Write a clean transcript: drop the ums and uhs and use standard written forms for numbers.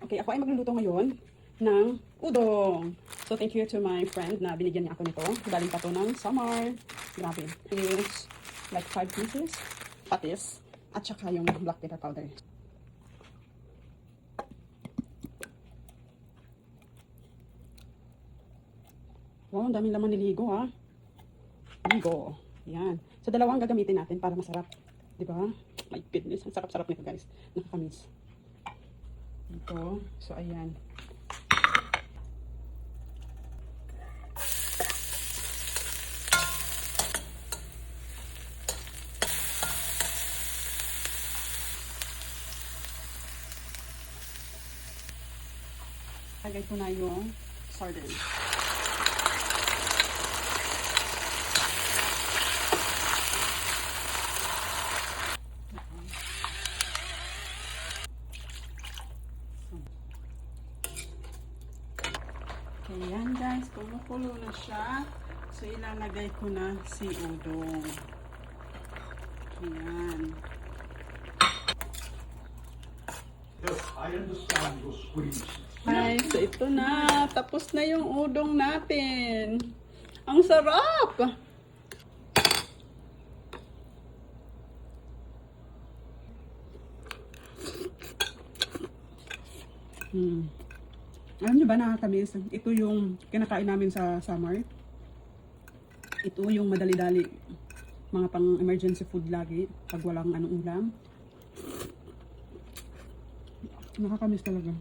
Okay, ako ay magluluto ngayon ng udong. So, thank you to my friend na binigyan niya ako nito. Galing pa to ng Samar. Grabe. It's like 5 pieces. Patis. At saka yung black pepper powder. Wow, ang daming laman niligo ha. Ligo. Yan. So, dalawang gagamitin natin para masarap. Diba? My goodness. Ang sarap-sarap nito guys. Nakakamis. Ito. So, ayan. Lagay ko na yung sardines. Okay, yan guys. Kumukulo na siya. So, ilalagay ko na si udong. Ayan. Yes, I understand your squeeze. Ay, so ito na. Tapos na yung udong natin. Ang sarap! Alam nyo ba nakakamiss? Ito yung kinakain namin sa summer. Ito yung madali-dali. Mga pang emergency food lagi. Pag walang anong ulam. Nakakamiss talaga.